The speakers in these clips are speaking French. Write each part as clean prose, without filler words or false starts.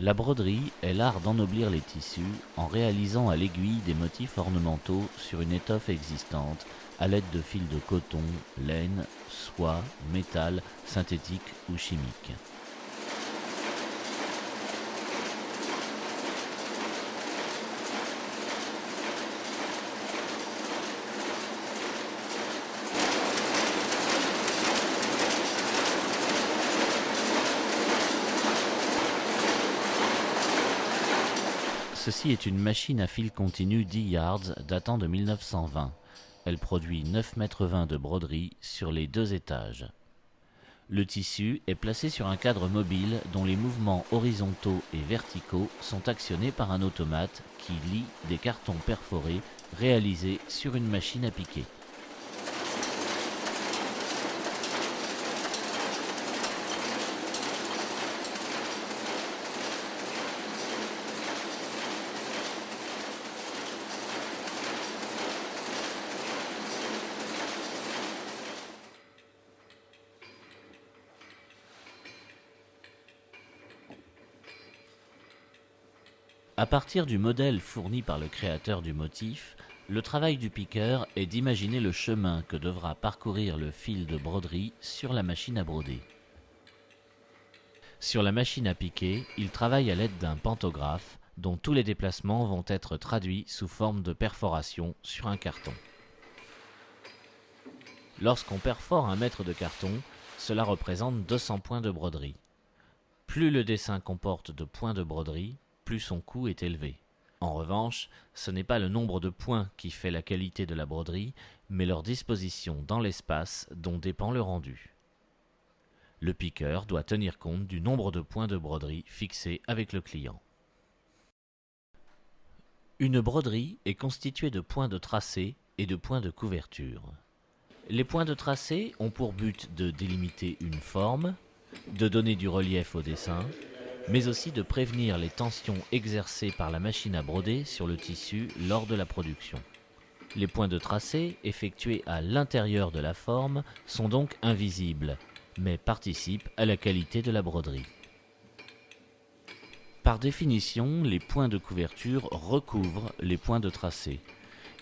La broderie est l'art d'ennoblir les tissus en réalisant à l'aiguille des motifs ornementaux sur une étoffe existante à l'aide de fils de coton, laine, soie, métal, synthétique ou chimique. Ceci est une machine à fil continu 10 yards datant de 1920. Elle produit 9,20 m de broderie sur les 2 étages. Le tissu est placé sur un cadre mobile dont les mouvements horizontaux et verticaux sont actionnés par un automate qui lie des cartons perforés réalisés sur une machine à piquer. À partir du modèle fourni par le créateur du motif, le travail du piqueur est d'imaginer le chemin que devra parcourir le fil de broderie sur la machine à broder. Sur la machine à piquer, il travaille à l'aide d'un pantographe dont tous les déplacements vont être traduits sous forme de perforation sur un carton. Lorsqu'on perfore 1 mètre de carton, cela représente 200 points de broderie. Plus le dessin comporte de points de broderie, plus son coût est élevé. En revanche, ce n'est pas le nombre de points qui fait la qualité de la broderie, mais leur disposition dans l'espace dont dépend le rendu. Le piqueur doit tenir compte du nombre de points de broderie fixés avec le client. Une broderie est constituée de points de tracé et de points de couverture. Les points de tracé ont pour but de délimiter une forme, de donner du relief au dessin, mais aussi de prévenir les tensions exercées par la machine à broder sur le tissu lors de la production. Les points de tracé, effectués à l'intérieur de la forme, sont donc invisibles, mais participent à la qualité de la broderie. Par définition, les points de couverture recouvrent les points de tracé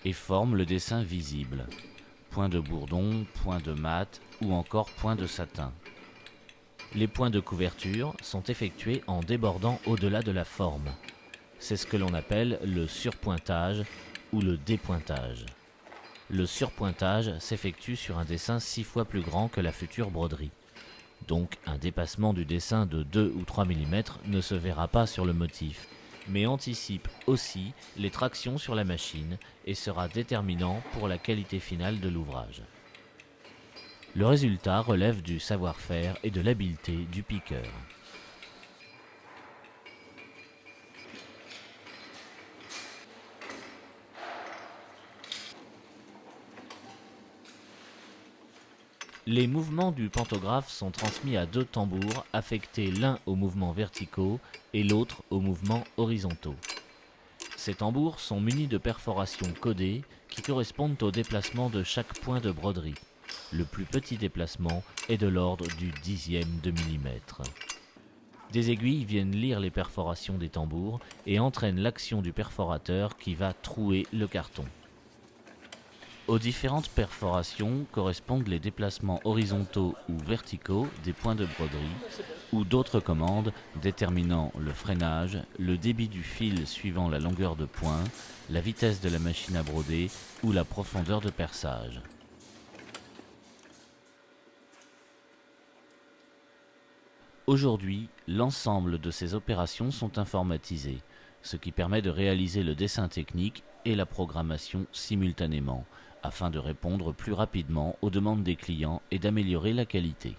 et forment le dessin visible. Point de bourdon, point de mat ou encore point de satin. Les points de couverture sont effectués en débordant au-delà de la forme. C'est ce que l'on appelle le surpointage ou le dépointage. Le surpointage s'effectue sur un dessin 6 fois plus grand que la future broderie. Donc un dépassement du dessin de 2 ou 3 mm ne se verra pas sur le motif, mais anticipe aussi les tractions sur la machine et sera déterminant pour la qualité finale de l'ouvrage. Le résultat relève du savoir-faire et de l'habileté du piqueur. Les mouvements du pantographe sont transmis à 2 tambours affectés l'un aux mouvements verticaux et l'autre aux mouvements horizontaux. Ces tambours sont munis de perforations codées qui correspondent au déplacement de chaque point de broderie. Le plus petit déplacement est de l'ordre du dixième de millimètre. Des aiguilles viennent lire les perforations des tambours et entraînent l'action du perforateur qui va trouer le carton. Aux différentes perforations correspondent les déplacements horizontaux ou verticaux des points de broderie ou d'autres commandes déterminant le freinage, le débit du fil suivant la longueur de point, la vitesse de la machine à broder ou la profondeur de perçage. Aujourd'hui, l'ensemble de ces opérations sont informatisées, ce qui permet de réaliser le dessin technique et la programmation simultanément, afin de répondre plus rapidement aux demandes des clients et d'améliorer la qualité.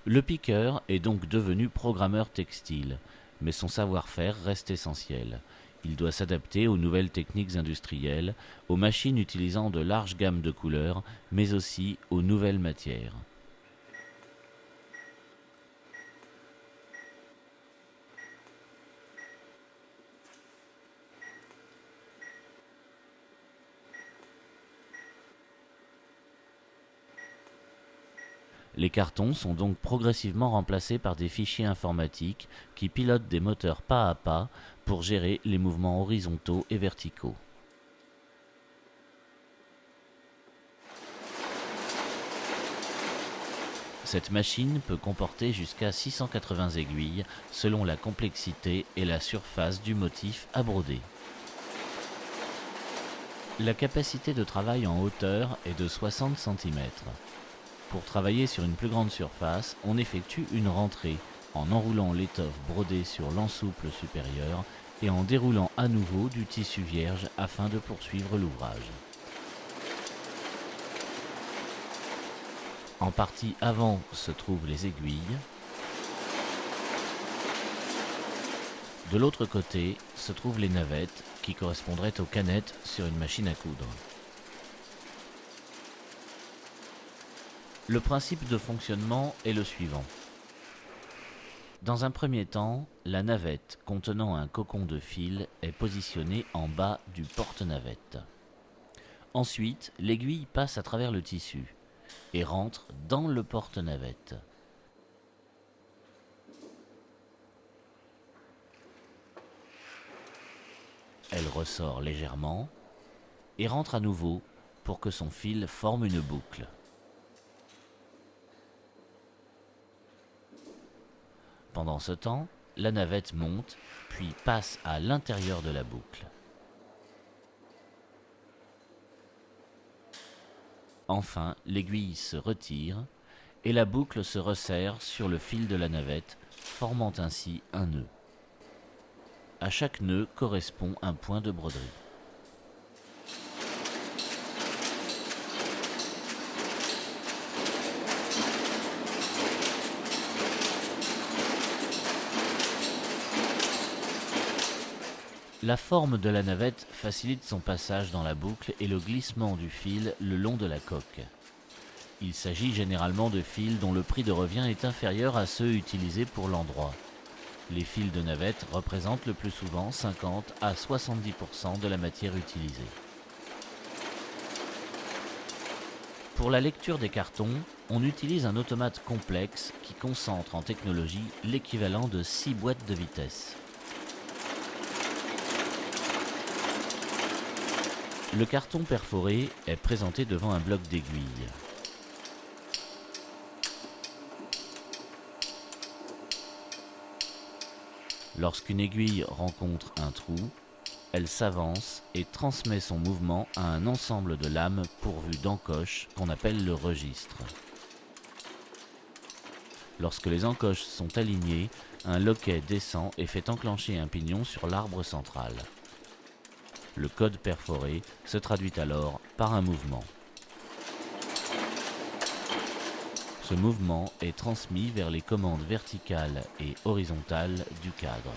Le piqueur est donc devenu programmeur textile, mais son savoir-faire reste essentiel. Il doit s'adapter aux nouvelles techniques industrielles, aux machines utilisant de larges gammes de couleurs, mais aussi aux nouvelles matières. Les cartons sont donc progressivement remplacés par des fichiers informatiques qui pilotent des moteurs pas à pas pour gérer les mouvements horizontaux et verticaux. Cette machine peut comporter jusqu'à 680 aiguilles selon la complexité et la surface du motif à broder. La capacité de travail en hauteur est de 60 cm. Pour travailler sur une plus grande surface, on effectue une rentrée en enroulant l'étoffe brodée sur l'ensouple supérieur et en déroulant à nouveau du tissu vierge afin de poursuivre l'ouvrage. En partie avant se trouvent les aiguilles. De l'autre côté se trouvent les navettes qui correspondraient aux canettes sur une machine à coudre. Le principe de fonctionnement est le suivant. Dans un premier temps, la navette contenant un cocon de fil est positionnée en bas du porte-navette. Ensuite, l'aiguille passe à travers le tissu et rentre dans le porte-navette. Elle ressort légèrement et rentre à nouveau pour que son fil forme une boucle. Pendant ce temps, la navette monte, puis passe à l'intérieur de la boucle. Enfin, l'aiguille se retire et la boucle se resserre sur le fil de la navette, formant ainsi un nœud. À chaque nœud correspond un point de broderie. La forme de la navette facilite son passage dans la boucle et le glissement du fil le long de la coque. Il s'agit généralement de fils dont le prix de revient est inférieur à ceux utilisés pour l'endroit. Les fils de navette représentent le plus souvent 50 à 70% de la matière utilisée. Pour la lecture des cartons, on utilise un automate complexe qui concentre en technologie l'équivalent de 6 boîtes de vitesse. Le carton perforé est présenté devant un bloc d'aiguille. Lorsqu'une aiguille rencontre un trou, elle s'avance et transmet son mouvement à un ensemble de lames pourvues d'encoches qu'on appelle le registre. Lorsque les encoches sont alignées, un loquet descend et fait enclencher un pignon sur l'arbre central. Le code perforé se traduit alors par un mouvement. Ce mouvement est transmis vers les commandes verticales et horizontales du cadre.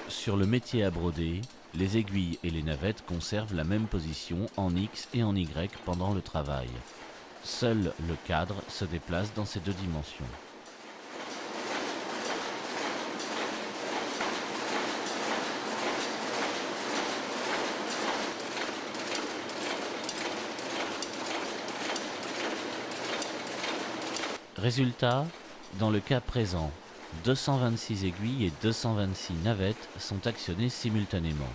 Sur le métier à broder, les aiguilles et les navettes conservent la même position en X et en Y pendant le travail. Seul le cadre se déplace dans ces deux dimensions. Résultat, dans le cas présent, 226 aiguilles et 226 navettes sont actionnées simultanément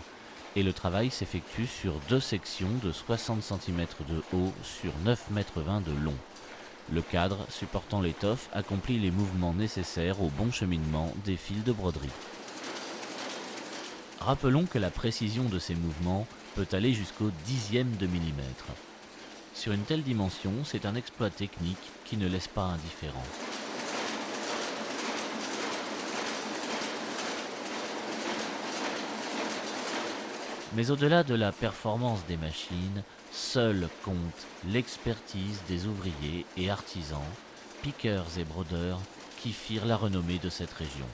et le travail s'effectue sur deux sections de 60 cm de haut sur 9,20 m de long. Le cadre supportant l'étoffe accomplit les mouvements nécessaires au bon cheminement des fils de broderie. Rappelons que la précision de ces mouvements peut aller jusqu'au dixième de millimètre. Sur une telle dimension, c'est un exploit technique qui ne laisse pas indifférent. Mais au-delà de la performance des machines, seul compte l'expertise des ouvriers et artisans, piqueurs et brodeurs qui firent la renommée de cette région.